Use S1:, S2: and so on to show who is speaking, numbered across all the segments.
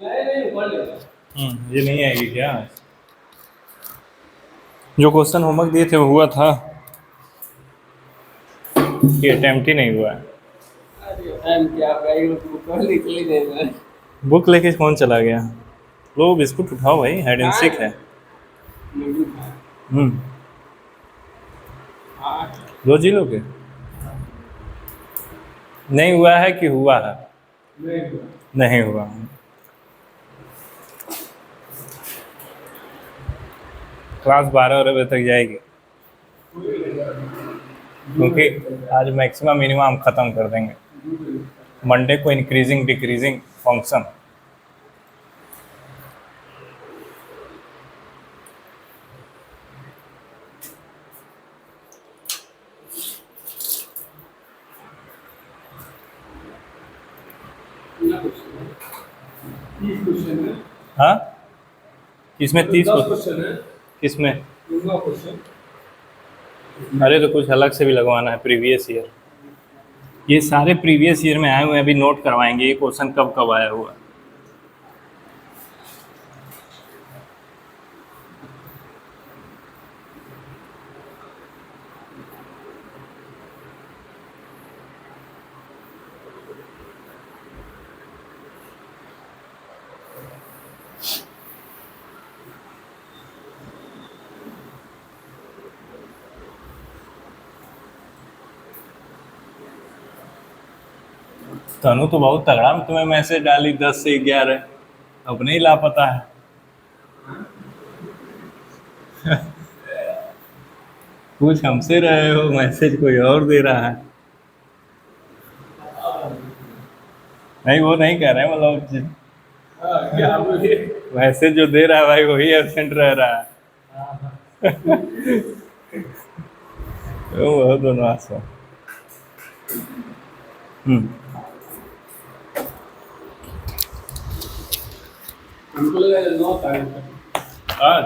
S1: ये नहीं आएगी क्या? जो क्वेश्चन होमवर्क दिए थे वो हुआ था कि अटेम्प्ट ही नहीं हुआ है? बुक लेके कौन चला गया? लो बिस्कुट उठाओ भाई, हाइड एंड सीक है। लो जी लोगे। नहीं हुआ है कि हुआ है? नहीं हुआ। क्लास 12 बजे तक जाएगी क्योंकि आज मैक्सिमम मिनिमम हम ख़त्म कर देंगे। मंडे को इंक्रीजिंग डिक्रीजिंग फंक्शन। हाँ, किसमें 30 क्वेश्चन है? किसमें? अरे तो कुछ अलग से भी लगवाना है, प्रीवियस ईयर। ये सारे प्रीवियस ईयर में आए हुए हैं, अभी नोट करवाएंगे ये क्वेश्चन कब कब आया हुआ। तनु तो बहुत तगड़ा में तुम्हें मैसेज डाली 10 से 11, अपने ही लापता है। कुछ हमसे रहे हो, मैसेज कोई और दे रहा है। नहीं वो नहीं कह रहे, मतलब मैसेज जो दे रहा है भाई वही एबसेंट रह रहा है। वो दोनों आसो। आज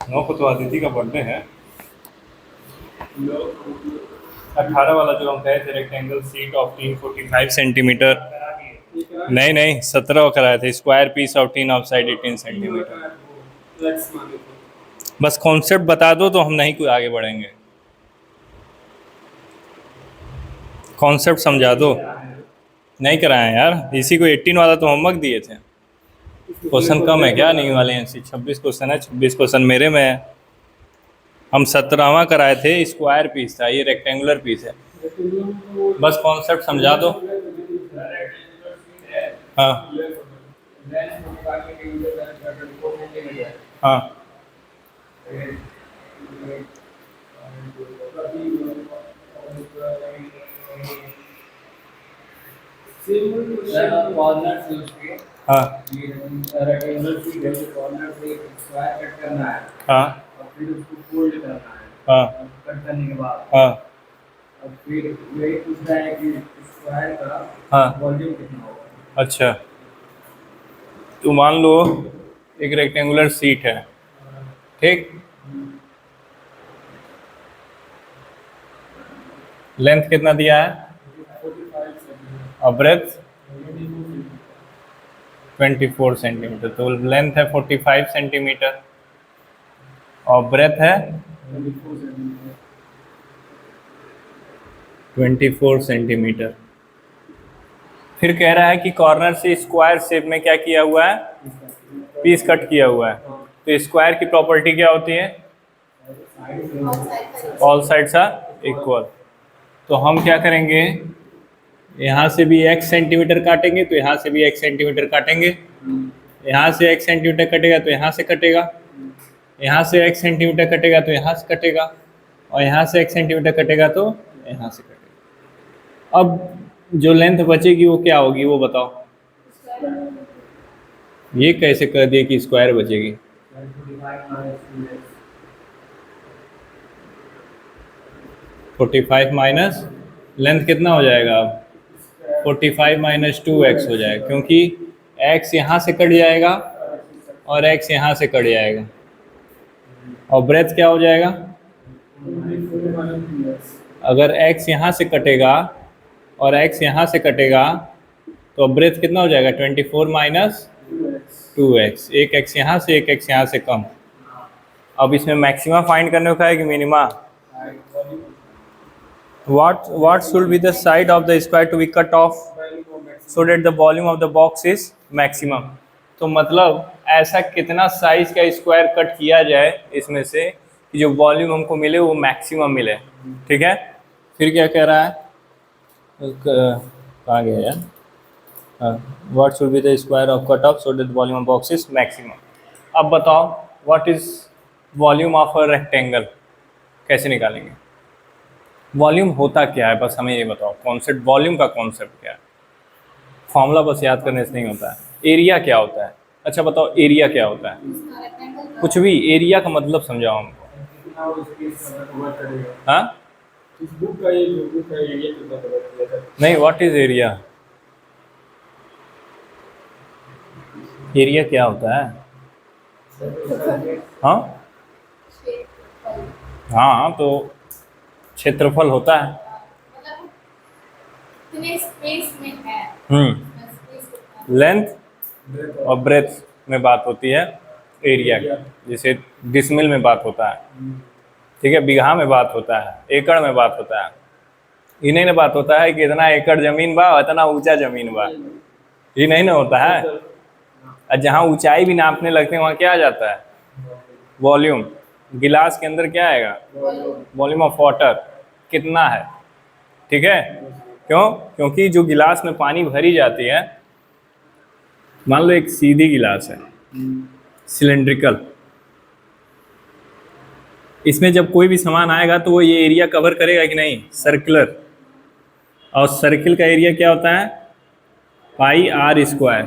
S1: 9 को तो अदिति का बर्थडे है। 18 वाला जो हम कहे थे रेक्टेंगल सीट ऑफ 345 सेंटीमीटर, नहीं 17 कराए थे। Square piece of 10 of side 18 centimetre. बस कॉन्सेप्ट बता दो तो हम नहीं कोई आगे बढ़ेंगे। कॉन्सेप्ट समझा दो। नहीं कराए यार, इसी को 18 वाला तो होमवर्क दिए थे। क्वेश्चन कम है क्या? नहीं वाले हैं, 26 क्वेश्चन है, 26 क्वेश्चन मेरे में है। हम 17वां कराए थे, स्क्वायर पीस था, ये रेक्टेंगुलर पीस है। बस कॉन्सेप्ट समझा दो। हाँ हाँ हाँ हाँ
S2: फिर उसको फोल्ड करना है।
S1: हाँ
S2: कट करने के बाद
S1: हाँ
S2: अब फिर यही पूछ रहा है कि स्क्वायर का
S1: हाँ।
S2: वॉल्यूम कितना होगा।
S1: अच्छा, तो मान लो एक रेक्टेंगुलर सीट है, ठीक। लेंथ कितना दिया है? और ब्रेथ 24 सेंटीमीटर, तो लेंथ है 45 सेंटीमीटर और ब्रेथ है 24 सेंटीमीटर। फिर कह रहा है कि कॉर्नर से स्क्वायर शेप में क्या किया हुआ है? पीस कट किया हुआ है। तो स्क्वायर की प्रॉपर्टी क्या होती है? All sides are equal. तो हम क्या करेंगे, यहाँ से भी x सेंटीमीटर काटेंगे तो यहाँ से भी x सेंटीमीटर काटेंगे, यहाँ से x सेंटीमीटर कटेगा तो यहाँ से कटेगा, यहाँ से x सेंटीमीटर कटेगा तो यहाँ से कटेगा, और यहाँ से x सेंटीमीटर कटेगा तो यहाँ से कटेगा। अब जो लेंथ बचेगी वो क्या होगी वो बताओ। ये कैसे कर दिए कि स्क्वायर बचेगी? 45 माइनस लेंथ कितना हो जाएगा? अब 45 माइनस 2x हो जाएगा, क्योंकि x यहाँ से कट जाएगा और x यहाँ से कट जाएगा, और ब्रेथ क्या हो जाएगा? अगर x यहाँ से कटेगा और x यहाँ से कटेगा तो ब्रेथ कितना हो जाएगा? 24 माइनस 2x, एक x यहाँ से एक x यहाँ से कम। अब इसमें मैक्सिमा फाइंड करने को है कि minima. what should be the side of the square to be cut off so that the volume of the box is maximum। तो मतलब ऐसा कितना साइज का स्क्वायर कट किया जाए इसमें से कि जो वॉल्यूम हमको मिले वो मैक्सिमम मिले। ठीक है, फिर क्या कह रहा है, कहाँ गया यार, what should be the square of cut off so that volume of box is maximum. अब बताओ what is volume of a rectangle, कैसे निकालेंगे? वॉल्यूम होता क्या है, बस हमें ये बताओ, कॉन्सेप्ट वॉल्यूम का कॉन्सेप्ट क्या है। फॉर्मूला बस याद करने से नहीं होता है। एरिया क्या होता है? अच्छा बताओ एरिया क्या होता है? कुछ भी, एरिया का मतलब समझाओ हमको। हाँ
S2: इस बुक का ये जो बुक है ये कितना कवर किया था?
S1: नहीं, व्हाट इज एरिया? एरिया क्या होता है? हाँ हाँ, तो क्षेत्रफल होता है। लेंथ और ब्रेथ में बात होती है एरिया की, जैसे डिसमिल में बात होता है, ठीक है, बीघा में बात होता है, एकड़ में बात होता है। इन्हें में बात होता है कि इतना एकड़ जमीन बा, इतना ऊंचा जमीन बा, ये नहीं ना होता है। और जहाँ ऊंचाई भी नापने लगते हैं वहाँ क्या आ जाता है? वॉल्यूम। गिलास के अंदर क्या आएगा? वॉल्यूम ऑफ वाटर कितना है। ठीक है, क्यों? क्योंकि जो गिलास में पानी भरी जाती है, मान लो एक सीधी गिलास है, सिलेंड्रिकल, इसमें जब कोई भी सामान आएगा तो वो ये एरिया कवर करेगा कि नहीं? सर्कुलर। और सर्किल का एरिया क्या होता है? पाई आर स्क्वायर।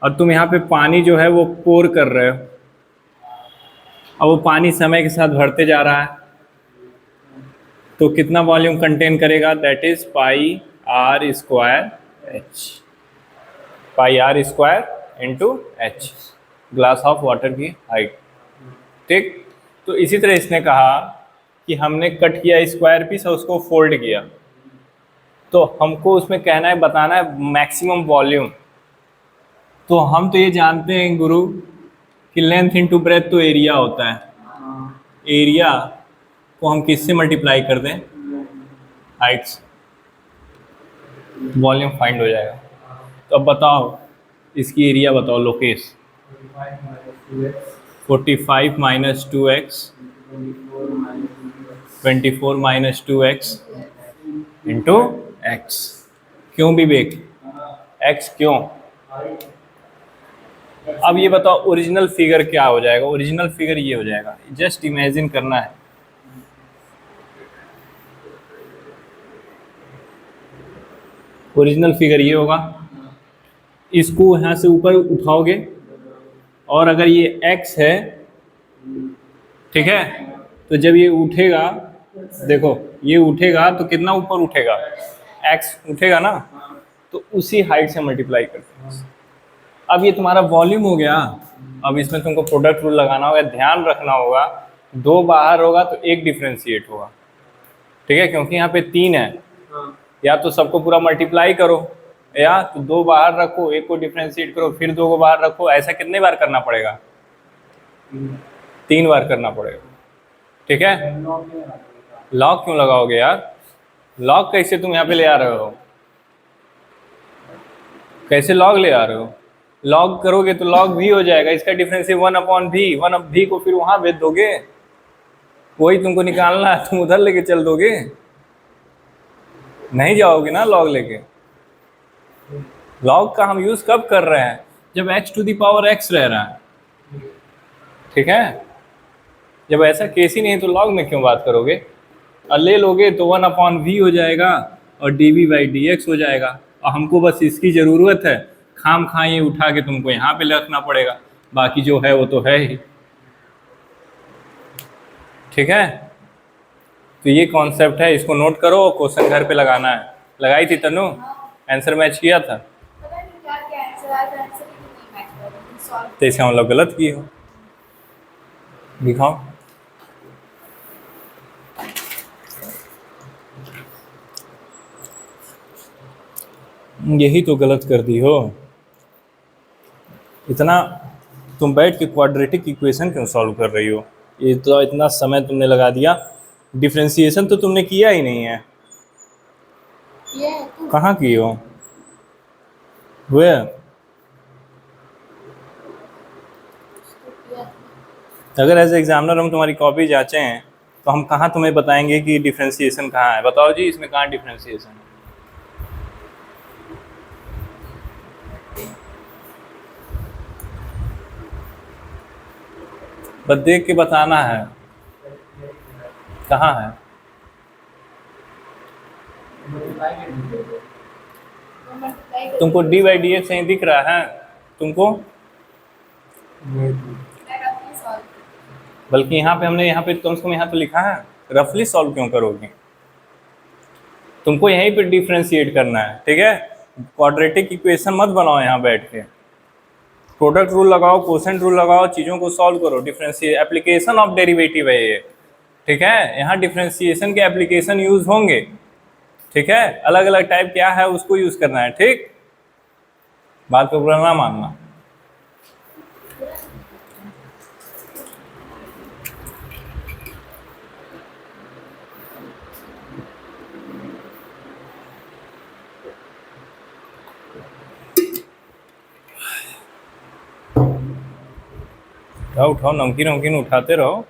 S1: और तुम यहाँ पे पानी जो है वो पोर कर रहे हो, और वो पानी समय के साथ बढ़ते जा रहा है, तो कितना वॉल्यूम कंटेन करेगा? That is pi r square h, pi r square into h, glass of water की हाइट। ठीक, तो इसी तरह इसने कहा कि हमने कट किया स्क्वायर पीस और उसको फोल्ड किया, तो हमको उसमें कहना है, बताना है मैक्सिमम वॉल्यूम। तो हम तो ये जानते हैं गुरु कि लेंथ इंटू ब्रेथ तो एरिया होता है। एरिया को हम किससे मल्टीप्लाई कर दें? हाइट्स, वॉल्यूम फाइंड हो जाएगा। तो अब बताओ इसकी एरिया बताओ Lokesh. 45 minus 2x, 24 minus 2x into x. क्यों विवेक? x क्यों? अब ये बताओ ओरिजिनल फिगर क्या हो जाएगा? ओरिजिनल फिगर ये हो जाएगा, जस्ट इमेजिन करना है। ओरिजिनल फिगर ये होगा, इसको यहाँ से ऊपर उठाओगे, और अगर ये x है, ठीक है, तो जब ये उठेगा, देखो ये उठेगा तो कितना ऊपर उठेगा? x उठेगा ना, तो उसी हाइट से मल्टीप्लाई करते हैं। अब ये तुम्हारा वॉल्यूम हो गया। अब इसमें तुमको प्रोडक्ट रूल लगाना होगा, ध्यान रखना होगा, दो बाहर होगा तो एक डिफ्रेंशिएट होगा, ठीक है, क्योंकि यहाँ पे 3 है, या तो सबको पूरा मल्टीप्लाई करो, या तो दो बाहर रखो, एक को डिफ्रेंशिएट करो, फिर दो को बाहर रखो। ऐसा कितने बार करना पड़ेगा? 3 बार करना पड़ेगा। ठीक है, लॉग क्यों लगाओगे यार? लॉग कैसे तुम यहाँ पे ले आ रहे हो? कैसे लॉग ले आ रहे हो? लॉग करोगे तो लॉग भी हो जाएगा, इसका डिफरेंस है 1/v। 1/v को फिर वहां भेज दोगे, वही तुमको निकालना है, तुम उधर लेके चल दोगे, नहीं जाओगे ना लॉग लेके। लॉग का हम यूज कब कर रहे हैं? जब x⁻x रह रहा है, ठीक है। जब ऐसा केस ही नहीं तो लॉग में क्यों बात करोगे? और ले लोगे तो 1/v हो जाएगा और dv/dx हो जाएगा, और हमको बस इसकी ज़रूरत है, खाम खा ये उठा के तुमको यहाँ पे रखना पड़ेगा, बाकी जो है वो तो है ही। ठीक है, तो ये कॉन्सेप्ट है, इसको नोट करो, क्वेश्चन घर पे लगाना है। लगाई थी तनु? आंसर मैच किया था? तो इसका मतलब गलत की हो, दिखाओ। यही तो गलत कर दी हो। इतना तुम बैठ के क्वाड्रेटिक इक्वेशन क्यों सॉल्व कर रही हो? ये तो इतना समय तुमने लगा दिया, डिफरेंशिएशन तो तुमने किया ही नहीं है। कहाँ किए हो? Where? अगर एज एग्जामिनर हम तुम्हारी कॉपी जांचे हैं तो हम कहाँ तुम्हें बताएंगे कि डिफरेंशिएशन कहाँ है? बताओ जी, इसमें कहाँ डिफरेंशिएशन है? बस देख के बताना है, कहाँ है? तुमको डी बाई डी एक्स दिख रहा है तुमको? बल्कि यहाँ पे हमने यहाँ पे कम से कम यहाँ तो लिखा है, रफली सॉल्व क्यों करोगे? तुमको यहीं पे डिफरेंशिएट करना है, ठीक है? क्वाड्रेटिक इक्वेशन मत बनाओ यहाँ बैठ के, प्रोडक्ट रूल लगाओ, कोसेंट रूल लगाओ, चीज़ों को सॉल्व करो। डिफरेंशिएट एप्लीकेशन ऑफ डेरिवेटिव है ये, ठीक है? यहाँ डिफरेंशिएशन के एप्लीकेशन यूज होंगे, ठीक है? अलग अलग टाइप क्या है उसको यूज करना है, ठीक? बात को बुरा ना मानना। उठाओ नमकीन नमकीन उठाते रहो।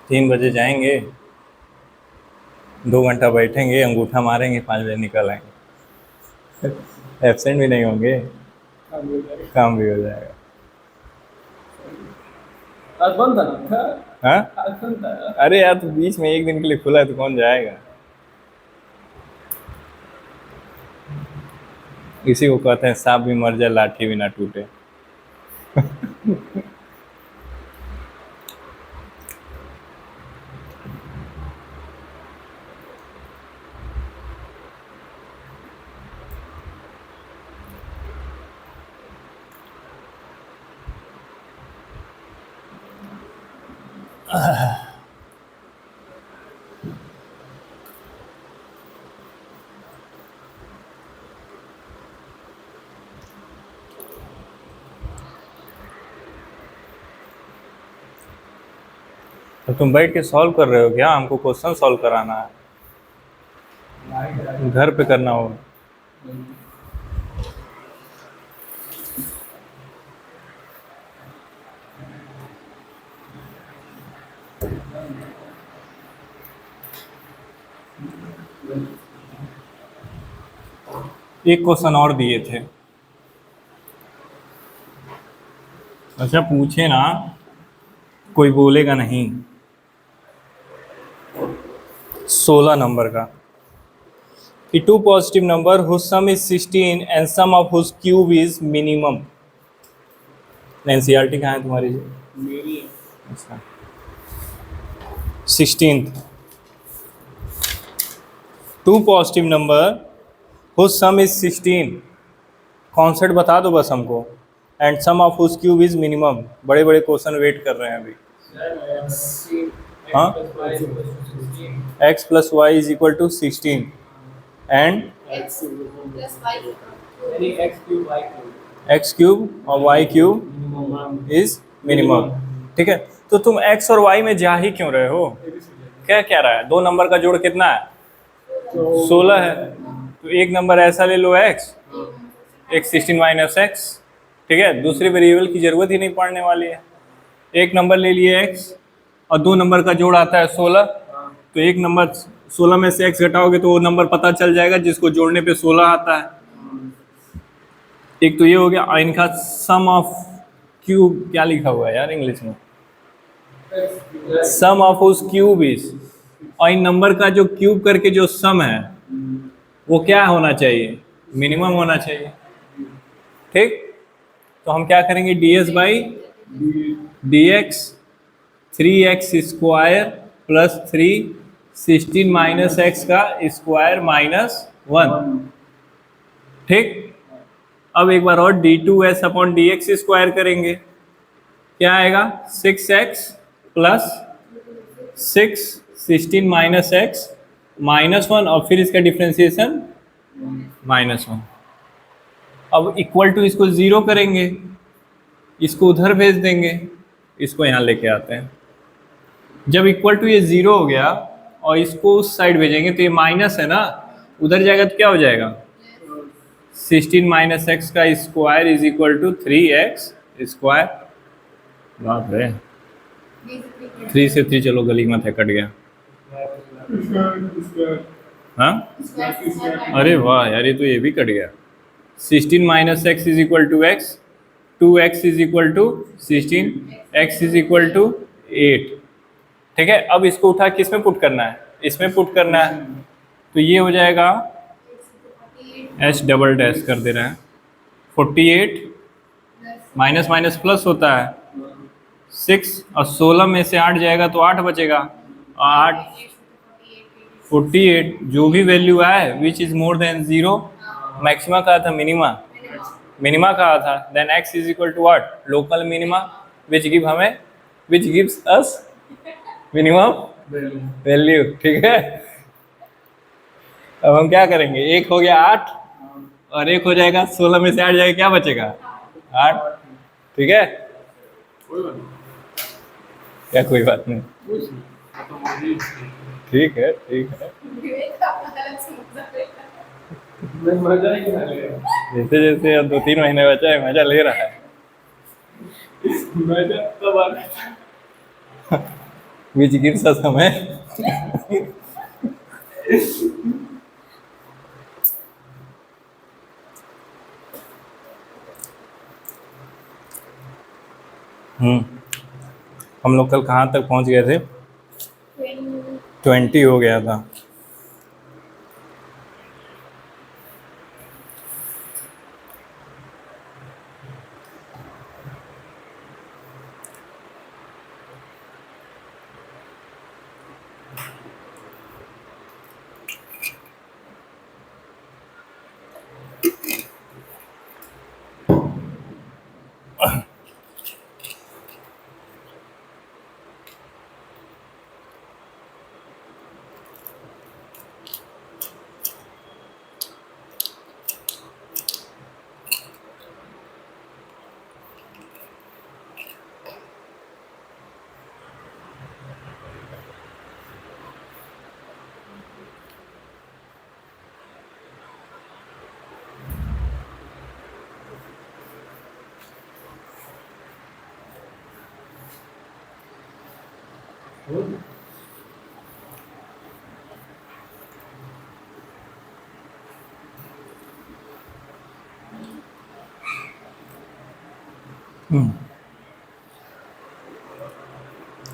S1: तीन बजे जाएंगे, 2 घंटा बैठेंगे, अंगूठा मारेंगे, 5 बजे निकल आएंगे। एब्सेंट भी नहीं होंगे, काम भी हो जाएगा।
S2: आज बंद था ना?
S1: हाँ?
S2: आज बंद था।
S1: अरे यार, तो बीच में एक दिन के लिए खुला है तो कौन जाएगा? इसी को कहते हैं सांप भी मर जाए लाठी भी ना टूटे। तो तुम बैठ के सॉल्व कर रहे हो क्या? हमको क्वेश्चन सॉल्व कराना है, घर पे करना होगा। एक क्वेश्चन और दिए थे, अच्छा पूछे ना, कोई बोलेगा नहीं। 16 नंबर का कि two positive number whose sum is 16 and sum of whose cube is minimum. NCERT कहाँ है तुम्हारी जी?
S2: मेरी
S1: अच्छा, 16th two positive number whose sum is 16, concept बता दो बस हमको, and sum of whose cube is minimum. बड़े बड़े क्वेश्चन वेट कर रहे हैं अभी। हाँ, x plus y is equal to 16 and x cube और वाई क्यूब इज मिनिमम, ठीक है? तो तुम x और y में जा ही क्यों रहे हो? क्या क्या रहा है? 2 नंबर का जोड़ कितना है? 16 है। तो एक नंबर ऐसा ले लो x 16 माइनस एक्स, ठीक है? दूसरी वेरिएबल की जरूरत ही नहीं पड़ने वाली है। एक नंबर ले लिए x और 2 नंबर का जोड़ आता है 16, तो एक नंबर 16 में से x घटाओगे तो वो नंबर पता चल जाएगा जिसको जोड़ने पे 16 आता है। एक तो ये हो गया। इनका सम ऑफ क्यूब क्या लिखा हुआ है यार इंग्लिश में? सम ऑफ उस क्यूब इज, और इन नंबर का जो क्यूब करके जो सम है वो क्या होना चाहिए? मिनिमम होना चाहिए, ठीक? तो हम क्या करेंगे? ds by D x 3x square plus 3 16 minus x का स्क्वायर माइनस 1। ठीक, अब एक बार और d2s अपॉन dx स्क्वायर करेंगे, क्या आएगा 6x plus 6 16 minus x minus 1 और फिर इसका डिफ्रेंसिएशन -1। अब इक्वल टू इसको 0 करेंगे, इसको उधर भेज देंगे, इसको यहाँ लेके आते हैं। जब इक्वल टू ये 0 हो गया और इसको उस साइड भेजेंगे तो ये माइनस है ना, उधर जाएगा तो क्या हो जाएगा 16 माइनस एक्स का square is equal to 3x square. बाप रे, 3 से 3 चलो गली मत है, कट गया। हाँ अरे वाह यार, ये तो ये भी कट गया। 16 minus x is equal to x, 2x is equal to 16, x is equal to 8। ठीक है, अब इसको उठा किस में पुट करना है, इसमें पुट करना है, तो ये हो जाएगा h डबल डैश कर दे रहे हैं 48 माइनस माइनस प्लस होता है 6 और 16 में से 8 जाएगा तो 8 बचेगा, 8 48 जो भी वैल्यू आए which is more than 0, maxima कहा था मिनिमा, मिनिमा कहा था, then x is equal to what local minima which gives us minimum value. ठीक है, अब हम क्या करेंगे, एक हो गया 8 और एक हो जाएगा 16 में से 8 जाएगा, क्या बचेगा 8। ठीक है, क्या कोई बात नहीं, ठीक है ठीक है, जैसे जैसे अब 2-3 महीने बचा है मजा ले रहा है। विच गिव्स अस हमें हम लोग कल कहाँ तक पहुँच गए थे, 20 हो गया था।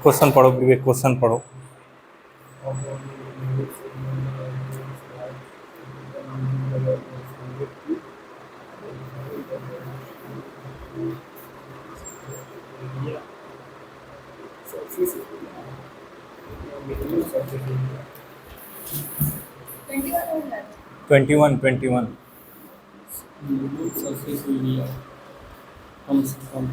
S1: क्वेश्चन पढ़ो विवेक, क्वेश्चन पढ़ो। ट्वेंटी वन
S2: सरफेस एरिया कम से कम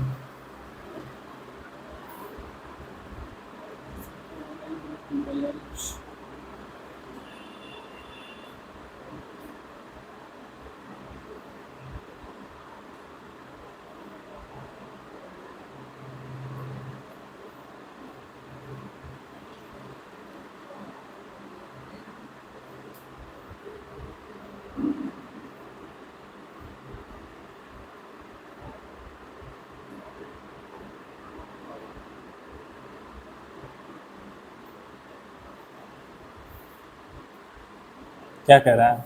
S1: क्या कह रहा है,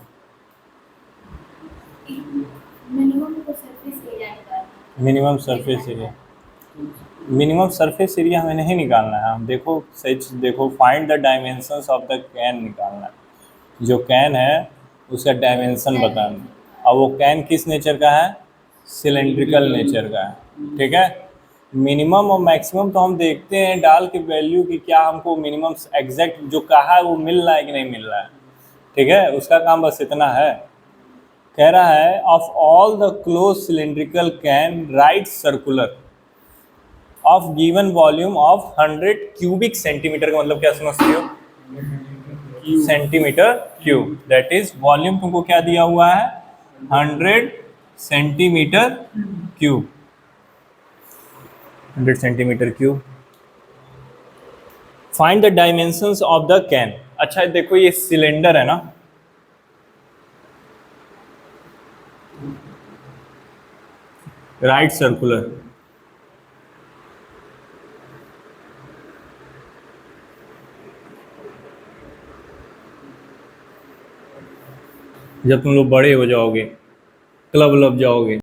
S1: minimum surface area, minimum surface area हमें नहीं निकालना है। हम देखो सही चीज़ देखो, find the dimensions of the can निकालना है। जो कैन है उसका डायमेंशन बताना, और वो कैन किस नेचर का है, सिलेंड्रिकल नेचर का है। ठीक है, मिनिमम और मैक्सिमम तो हम देखते हैं डाल के वैल्यू की क्या हमको मिनिमम एग्जैक्ट जो कहा है वो मिल रहा है कि नहीं मिल रहा है। ठीक है, उसका काम बस इतना है। कह रहा है of all the close cylindrical can write circular of given volume of 100 cubic centimetre. का मतलब क्या समझते हो? Centimetre cube, that is volume तुमको क्या दिया हुआ है? 100 centimetre cube, 100 centimetre cube. Find the dimensions of the can. अच्छा देखो ये सिलेंडर है ना, राइट सर्कुलर, जब तुम लोग बड़े हो जाओगे, क्लब लब जाओगे,